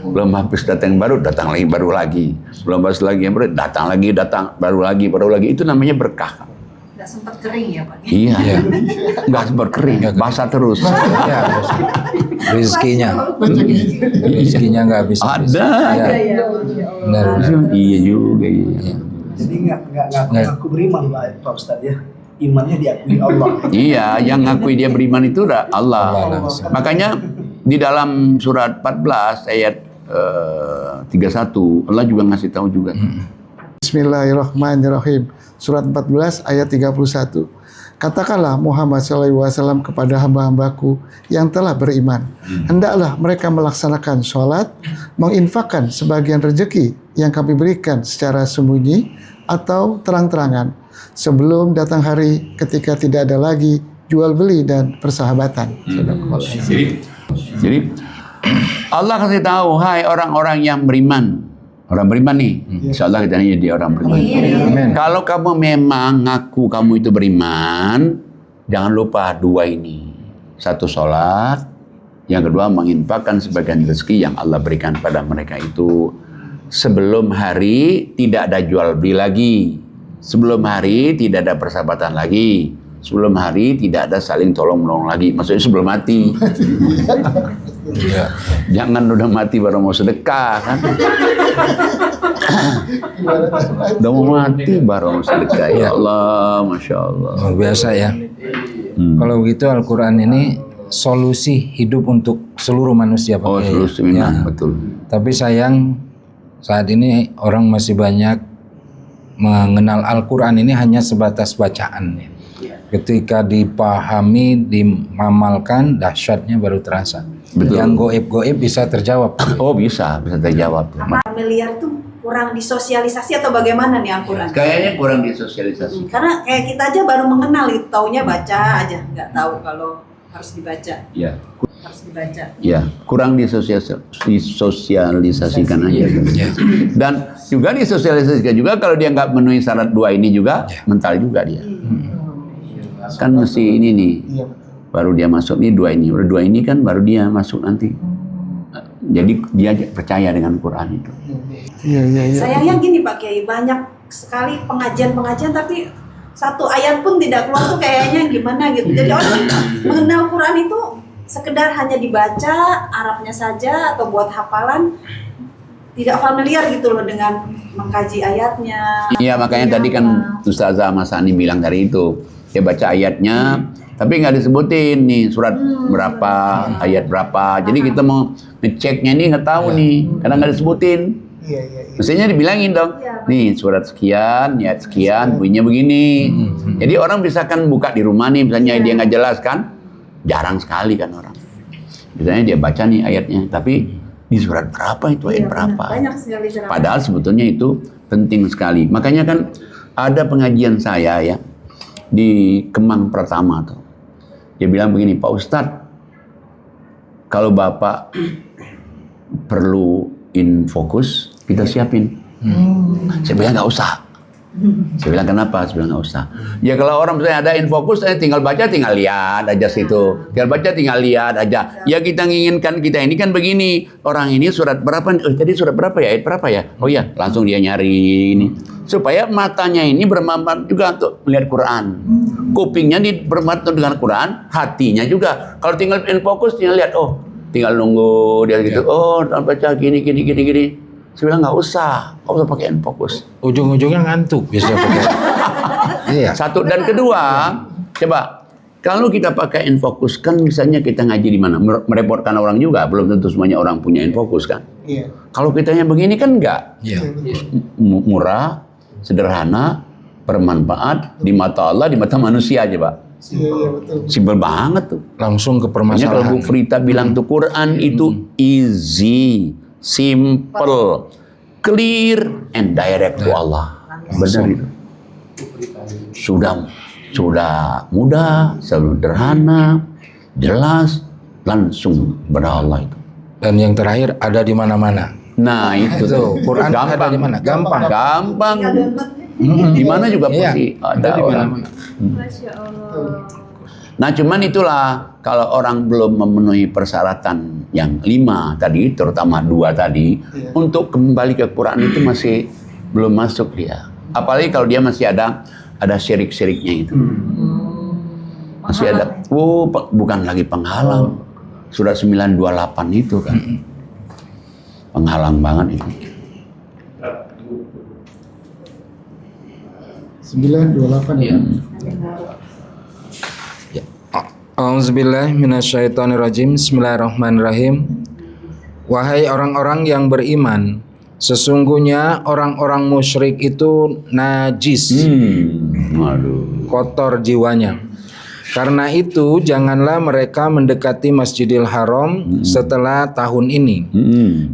Belum habis datang yang baru, datang lagi baru lagi. Belum habis lagi yang baru, datang lagi, baru lagi. Itu namanya berkah. Nggak sempat kering ya Pak? Iya. Nggak sempat kering, basah terus. Ya, rezekinya nggak habis. Ada. Ya. Benar. Iya juga. Iya. Jadi nggak ngaku beriman Pak Ustadz ya. Imannya diakui Allah. Iya, yang ngakui dia beriman itu Allah. Makanya di dalam surat 14 ayat 31 Allah juga ngasih tahu juga. Bismillahirrahmanirrahim. Surat 14 ayat 31. Katakanlah Muhammad SAW kepada hamba-hambaku yang telah beriman. Hendaklah mereka melaksanakan sholat, menginfakkan sebagian rezeki yang kami berikan secara sembunyi atau terang-terangan, sebelum datang hari ketika tidak ada lagi jual beli dan persahabatan. Jadi Allah kasih tahu, hai orang-orang yang beriman. Orang beriman nih, insya Allah kita jadi orang beriman. Kalau kamu memang ngaku kamu itu beriman, jangan lupa 2 ini. 1 sholat, yang kedua menginfakkan sebagian rezeki yang Allah berikan pada mereka itu. Sebelum hari tidak ada jual beli lagi. Sebelum hari tidak ada persahabatan lagi. Sebelum hari tidak ada saling tolong-menolong lagi. Maksudnya sebelum mati. Ya. Jangan udah mati baru mau sedekah kan. Udah mau mati baru mau sedekah. Ya Allah, Masya Allah. Luar biasa ya. Kalau begitu Al-Quran ini solusi hidup untuk seluruh manusia Pak Oh, Kiai. terus Ya. memang betul. Tapi sayang saat ini orang masih banyak mengenal Al-Quran ini hanya sebatas bacaan. Ketika dipahami, dimamalkan, dahsyatnya baru terasa. Betul. Yang goib-goib bisa terjawab. Oh, bisa terjawab. Familiar tuh kurang disosialisasi atau bagaimana nih Al-Quran? Kayaknya kurang disosialisasi. Karena kayak kita aja baru mengenal itu, taunya baca aja, nggak tahu kalau harus dibaca. Ya. Harus dibaca. Ya, kurang disosialisasikan aja. Ya. Dan juga disosialisasikan juga kalau dia nggak memenuhi syarat dua ini juga, mental juga dia. Kan mesti ini nih, baru dia masuk nih dua ini. Udah dua ini kan baru dia masuk nanti. Jadi dia percaya dengan Quran itu. Iya. Sayangnya gini Pak Kiai, banyak sekali pengajian-pengajian tapi satu ayat pun tidak keluar tuh kayaknya gimana gitu. Jadi orang mengenal Quran itu sekedar hanya dibaca Arabnya saja atau buat hafalan, tidak familiar gitu loh dengan mengkaji ayatnya. Iya, makanya tadi kan Ustazah Mas Ani bilang dari itu. Dia baca ayatnya, tapi nggak disebutin nih surat berapa, ayat berapa. Jadi kita mau ngeceknya nih nggak tahu nih, karena nggak disebutin. Mestinya dibilangin dong, nih surat sekian, ayat sekian, bunyinya begini. Jadi orang bisa kan buka di rumah nih, misalnya dia nggak jelas kan, jarang sekali kan orang. Misalnya dia baca nih ayatnya, tapi di surat berapa itu ayat berapa? Banyak sekali ceramah. Padahal sebetulnya itu penting sekali. Makanya kan ada pengajian saya ya di Kemang Pratama tuh. Dia bilang begini, Pak Ustadz, kalau Bapak perlu infocus, kita siapin. Saya bilang nggak usah. Saya bilang kenapa? Saya bilang nggak usah. Ya kalau orang misalnya ada infocus, tinggal baca, tinggal lihat aja situ. Tinggal baca, tinggal lihat aja. Ya kita nginginkan kita ini kan begini. Orang ini surat berapa? Oh tadi surat berapa ya? Ayat berapa ya? Oh ya, langsung dia nyari ini. Supaya matanya ini bermanfaat juga untuk melihat Quran. Kupingnya bermanfaat dengan Quran, hatinya juga. Kalau tinggal infocus, tinggal lihat. Oh, tinggal nunggu dia gitu. Oh, baca gini. Saya bilang nggak usah pakai infocus. Ujung-ujungnya ngantuk bisa pakai. Iya. Satu dan kedua, coba kalau kita pakai infocus kan misalnya kita ngaji di mana? Merepotkan orang juga, belum tentu semuanya orang punya infocus kan. Iya. Kalau kita yang begini kan enggak. Iya. Murah, sederhana, bermanfaat di mata Allah, di mata manusia aja, Pak. Iya, betul. Simpel banget tuh. Langsung ke Makanya kalau Bu permasalahan. Frita bilang tuh Quran itu easy, simple, clear and direct to Allah. Benar itu. Sudah mudah, sederhana, jelas, langsung kepada Allah itu. Dan yang terakhir ada di mana-mana. Nah itu Quran ada gampang. di mana? Gampang. Di mana juga Iya, pasti ada di orang. mana-mana. Masya Allah. Nah cuman itulah kalau orang belum memenuhi persyaratan yang 5 tadi, terutama 2 tadi, untuk kembali ke Quran itu masih belum masuk dia. Apalagi kalau dia masih ada syirik-syiriknya itu. Masih ada, bukan lagi penghalang. Surat 928 itu kan. Penghalang banget itu. 928 ya. Auzubillahi minasyaitonirrajim. Bismillahirrahmanirrahim. Wahai orang-orang yang beriman, sesungguhnya orang-orang musyrik itu najis, Waduh. kotor jiwanya. Karena itu janganlah mereka mendekati Masjidil Haram setelah tahun ini.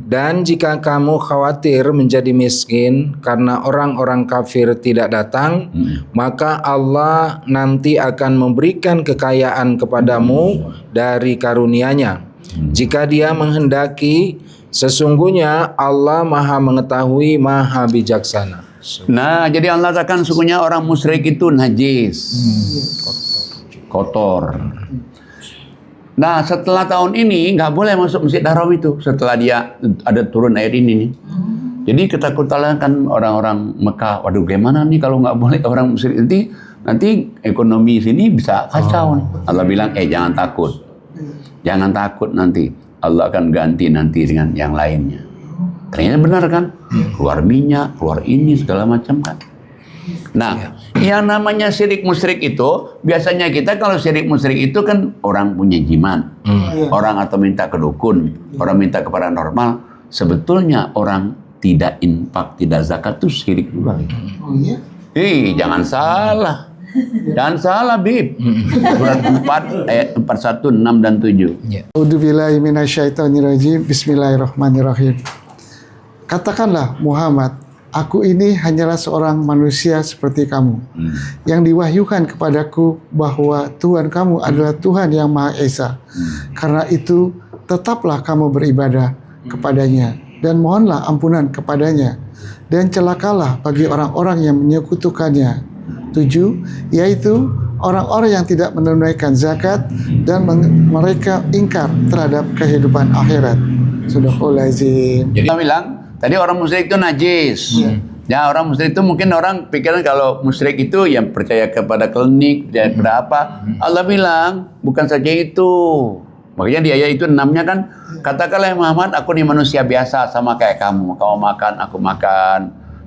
Dan jika kamu khawatir menjadi miskin karena orang-orang kafir tidak datang, maka Allah nanti akan memberikan kekayaan kepadamu dari karunia-Nya. Jika Dia menghendaki, sesungguhnya Allah Maha Mengetahui, Maha Bijaksana. Nah, jadi Allah katakan sesungguhnya orang musyrik itu najis. Kotor. Nah, setelah tahun ini nggak boleh masuk Masjid Haram itu. Setelah dia ada turun air ini nih. Jadi ketakutan kan orang-orang Mekah. Waduh, gimana nih kalau nggak boleh orang musyrik nanti ekonomi sini bisa kacau. Allah bilang, jangan takut. Jangan takut nanti. Allah akan ganti nanti dengan yang lainnya. Ternyata benar kan? Keluar minyak, keluar ini segala macam kan. Nah, yang namanya syirik musyrik itu biasanya kita kalau syirik musyrik itu kan orang punya jimat, orang atau minta ke dukun, orang minta ke paranormal. Sebetulnya orang tidak infak, tidak zakat itu syirik juga. Oh iya? Jangan salah. Jangan salah, Bib. Surat 4 ayat 41, 6 dan 7. A'udzubillahi minasyaitonirrajim. Bismillahirrahmanirrahim. Katakanlah Muhammad, aku ini hanyalah seorang manusia seperti kamu, yang diwahyukan kepadaku bahwa Tuhan kamu adalah Tuhan yang Maha Esa. Karena itu, tetaplah kamu beribadah kepadanya, dan mohonlah ampunan kepadanya, dan celakalah bagi orang-orang yang menyekutukannya. 7, yaitu orang-orang yang tidak menunaikan zakat dan mereka ingkar terhadap kehidupan akhirat. Sadaqallahul-azim. Jadi kita bilang, tadi orang musyrik itu najis. Ya, orang musyrik itu mungkin orang pikiran kalau musyrik itu yang percaya kepada klinik, percaya kepada apa. Allah bilang, bukan saja itu. Makanya di ayat itu 6-nya kan, katakanlah Muhammad, aku ini manusia biasa sama kayak kamu. Kamu makan, aku makan.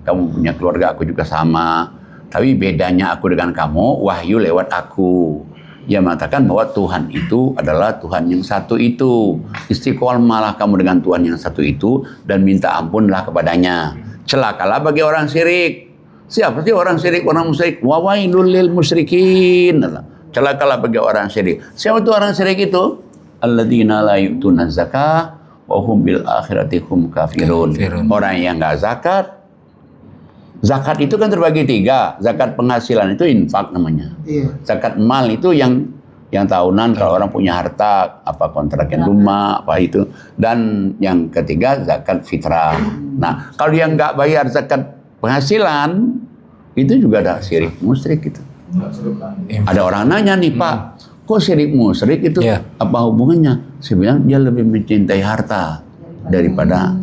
Kamu punya keluarga, aku juga sama. Tapi bedanya aku dengan kamu, wahyu lewat aku. Dia mengatakan bahwa Tuhan itu adalah Tuhan yang satu itu. Istiqomalah kamu dengan Tuhan yang satu itu dan minta ampunlah kepadanya. Celakalah bagi orang syirik. Siapa sih orang syirik, orang musyrik? Wa wailul lil musyrikin. Celakalah bagi orang syirik. Siapa itu orang syirik itu? Alladzina la yu'tuna zakah wa hum bil akhirati hum kafirun. Orang yang enggak zakat. Zakat itu kan terbagi 3. Zakat penghasilan itu infak namanya. Zakat mal itu yang tahunan kalau orang punya harta, apa kontrakin rumah, apa itu. Dan yang ketiga zakat fitrah. Nah, kalau yang nggak bayar zakat penghasilan, itu juga ada syirik musyrik gitu. Ada orang nanya nih, Pak, kok syirik musyrik itu apa hubungannya? Saya bilang dia lebih mencintai harta daripada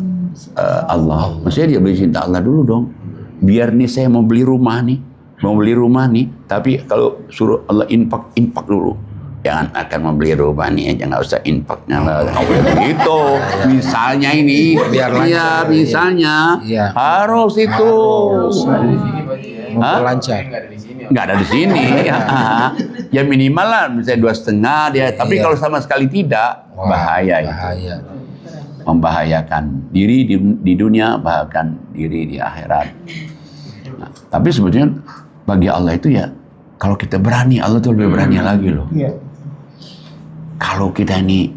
Allah. Maksudnya dia lebih cinta Allah dulu dong. Biar nih saya mau beli rumah nih, tapi kalau suruh Allah infak dulu. Jangan akan membeli rumah nih, aja nggak usah infaknya lah. Gitu. Misalnya ini, ya misalnya harus itu. Lancar. Nggak ada di sini. Ya minimal lah, misalnya 2,5 dia. Tapi kalau sama sekali tidak, bahaya itu. Membahayakan diri di dunia, bahkan diri di akhirat. Nah, tapi sebetulnya bagi Allah itu ya, kalau kita berani, Allah tuh lebih berani lagi loh. Kalau kita ini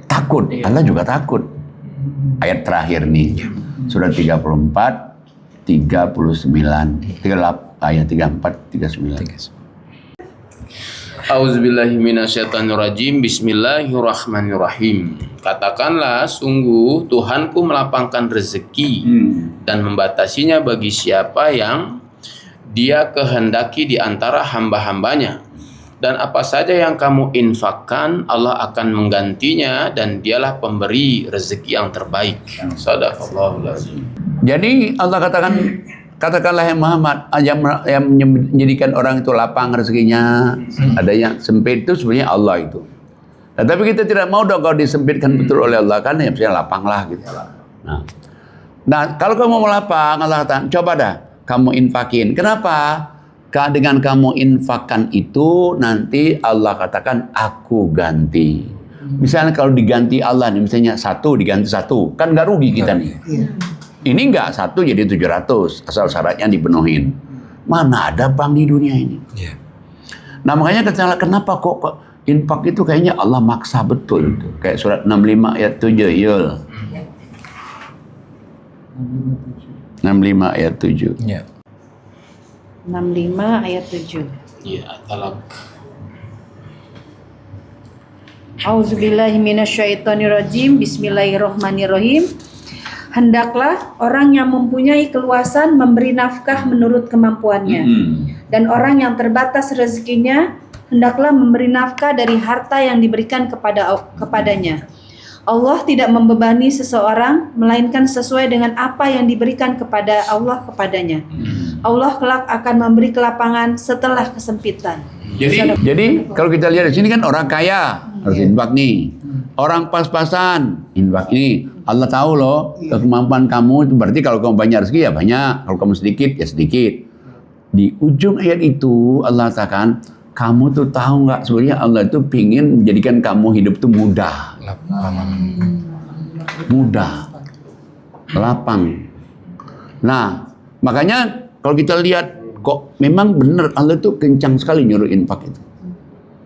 takut, Allah juga takut. Ayat terakhir nih, surat 34, 39, 38, ayat 34, 39. Auzubillahi minasyaitonirrajim. Bismillahirrahmanirrahim. Katakanlah, sungguh Tuhanku melapangkan rezeki dan membatasinya bagi siapa yang Dia kehendaki di antara hamba-hambanya. Dan apa saja yang kamu infakkan, Allah akan menggantinya, dan Dialah pemberi rezeki yang terbaik. Shadaqallahul azim. Jadi Allah katakanlah ya Muhammad, yang menjadikan orang itu lapang rezekinya, ada yang sempit itu sebenarnya Allah itu. Nah, tapi kita tidak mau dong kalau disempitkan betul oleh Allah, kan ya misalnya lapanglah gitu. Nah, kalau kamu mau lapang, Allah katakan, coba dah kamu infakin. Kenapa? Karena dengan kamu infakkan itu nanti Allah katakan aku ganti. Misalnya kalau diganti Allah nih, misalnya 1 diganti 1, kan nggak rugi kita nih. Ini enggak 1 jadi 700 asal syaratnya dipenuhin. Mana ada bank di dunia ini? Nah makanya kenapa kok infak itu kayaknya Allah maksa betul itu. Kayak surat 65 ayat 7 Yul. 65 ayat 7. 65 ayat 7. Ya, Talak. Auzubillahi minasyaitonirrajim. Bismillahirrahmanirrahim. Hendaklah orang yang mempunyai keluasan memberi nafkah menurut kemampuannya. Dan orang yang terbatas rezekinya hendaklah memberi nafkah dari harta yang diberikan kepadanya. Allah tidak membebani seseorang melainkan sesuai dengan apa yang diberikan kepada Allah kepadanya. Allah kelak akan memberi kelapangan setelah kesempitan. Jadi kalau kita lihat di sini kan orang kaya harus infak nih. orang pas-pasan. Infak ini Allah tahu loh kemampuan kamu, itu berarti kalau kamu banyak rezeki ya banyak, kalau kamu sedikit ya sedikit. Di ujung ayat itu Allah katakan, kamu tuh tahu nggak sebenarnya Allah itu pingin menjadikan kamu hidup tuh mudah, lapang. Nah, makanya kalau kita lihat kok memang benar Allah tuh kencang sekali nyuruh infak itu.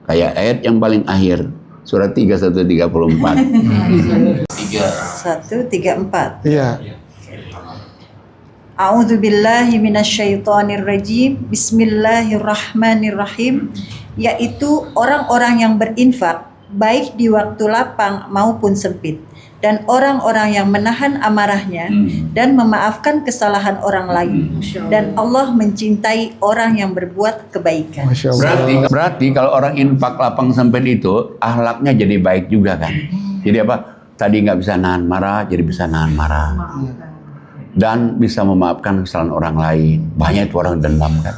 Kayak ayat yang paling akhir surat 3134. 134. Iya. A'udzubillahi minasyaitonirrajim. Bismillahirrahmanirrahim. Yaitu orang-orang yang berinfak baik di waktu lapang maupun sempit, dan orang-orang yang menahan amarahnya dan memaafkan kesalahan orang lain, dan Allah mencintai orang yang berbuat kebaikan. Masya Allah. Berarti kalau orang infak lapang sempit itu akhlaknya jadi baik juga kan. Jadi apa? Tadi nggak bisa nahan marah, jadi bisa nahan marah. Dan bisa memaafkan kesalahan orang lain. Banyak itu orang dendam kan.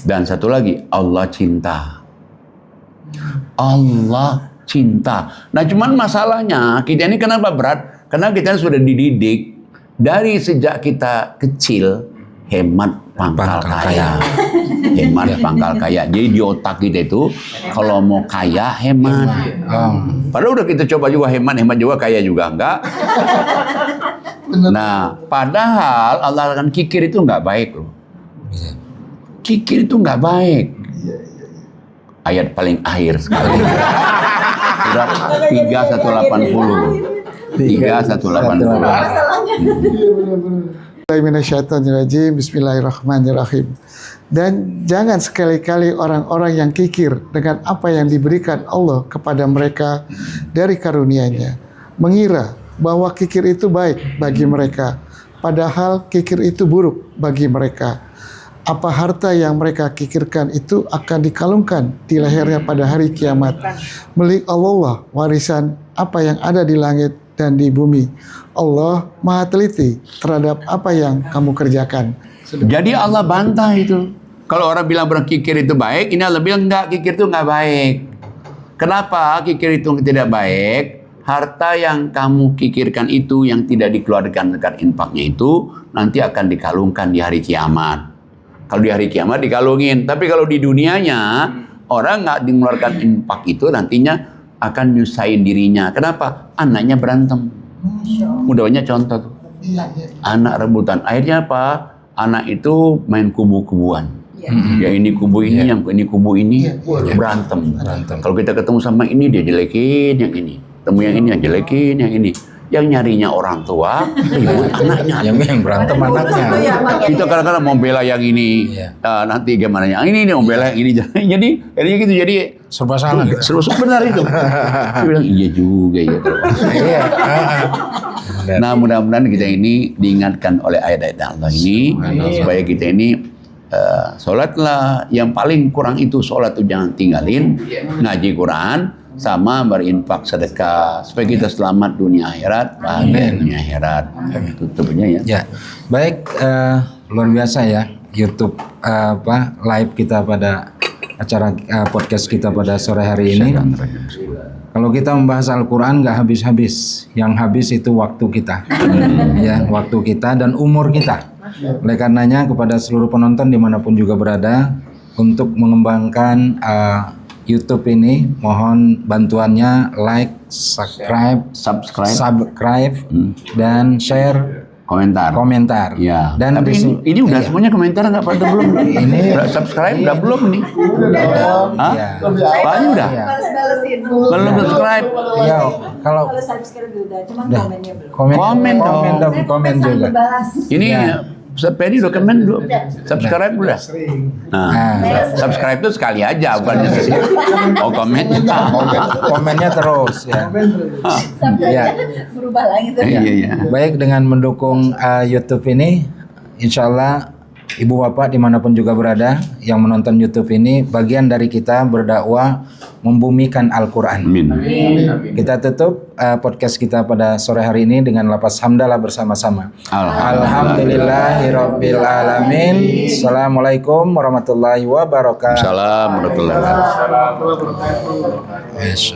Dan satu lagi, Allah cinta. Allah cinta. Nah cuman masalahnya, kita ini kenapa berat? Karena kita sudah dididik dari sejak kita kecil, hemat pangkal kaya. Hemat pangkal kaya. Jadi di otak kita itu, kalau mau kaya, hemat. Padahal udah kita coba juga hemat juga, kaya juga enggak. Nah, padahal Allah akan kikir itu nggak baik loh. Kikir itu nggak baik. Ayat paling akhir sekali. Surat 3180. 3180. Bismillahirrahmanirrahim. Dan jangan sekali-kali orang-orang yang kikir dengan apa yang diberikan Allah kepada mereka dari karunia-Nya, mengira bahwa kikir itu baik bagi mereka, padahal kikir itu buruk bagi mereka. Apa harta yang mereka kikirkan itu akan dikalungkan di lehernya pada hari kiamat. Milik Allah warisan apa yang ada di langit dan di bumi. Allah Maha teliti terhadap apa yang kamu kerjakan. Jadi Allah bantah itu. Kalau orang bilang berkikir itu baik, ini Allah bilang enggak, kikir itu enggak baik. Kenapa kikir itu tidak baik? Harta yang kamu kikirkan itu yang tidak dikeluarkan dekat infaknya itu nanti akan dikalungkan di hari kiamat. Kalau di hari kiamat dikalungin. Tapi kalau di dunianya orang nggak mengeluarkan infak itu nantinya akan nyusahin dirinya. Kenapa? Anaknya berantem. Mudahnya contoh tuh. Anak rebutan. Akhirnya apa? Anak itu main kubu-kubuan. Yang ini kubu ini, yang ini kubu ini, berantem. Kalau kita ketemu sama ini dia jelekin yang ini. Temu yang ini yang jelekin, yang ini. Yang nyarinya orang tua, ribut anaknya. Yang berantem anaknya. Kita kadang-kadang mau bela yang ini, nanti gimana yang ini mau bela yang ini. Jadi gitu, jadi Serba salah. serba benar itu. Dia bilang iya juga ya. Iya. Nah mudah-mudahan kita ini diingatkan oleh ayat-ayat Allah ini supaya kita ini sholatlah, yang paling kurang itu sholat itu jangan tinggalin, ngaji Quran sama berinfak sedekah supaya kita selamat dunia akhirat, bahagia dunia akhirat. Tutupnya ya. Ya, baik, luar biasa ya YouTube live kita pada acara podcast kita pada sore hari ini. Kalau kita membahas Al-Quran nggak habis-habis, yang habis itu waktu kita, ya waktu kita dan umur kita. Oleh karenanya kepada seluruh penonton dimanapun juga berada untuk mengembangkan YouTube ini, mohon bantuannya like, subscribe, dan share, komentar. Ya. Dan tapi ini udah semuanya komentar nggak pada belum? Ini udah subscribe udah belum nih? Hah? Ya. Banyak udah? Bales-balesin. Belum subscribe? Ya, kalau Kalau subscribe udah, cuma Dah. komennya belum. komen juga. Ini Pedi udah komen belum? Subscribe udah? Nah, subscribe itu sekali aja, bukan oh komen. Komennya terus ya. Ya. Berubah lagi tuh. Iya. Baik, dengan mendukung YouTube ini, insya Allah Ibu Bapak dimanapun juga berada yang menonton YouTube ini, bagian dari kita berdakwah membumikan Al-Quran. Amin. Kita tutup podcast kita pada sore hari ini dengan lafaz hamdalah bersama-sama. Alhamdulillahirabbil alamin. Assalamualaikum warahmatullahi wabarakatuh. Assalamualaikum warahmatullahi wabarakatuh.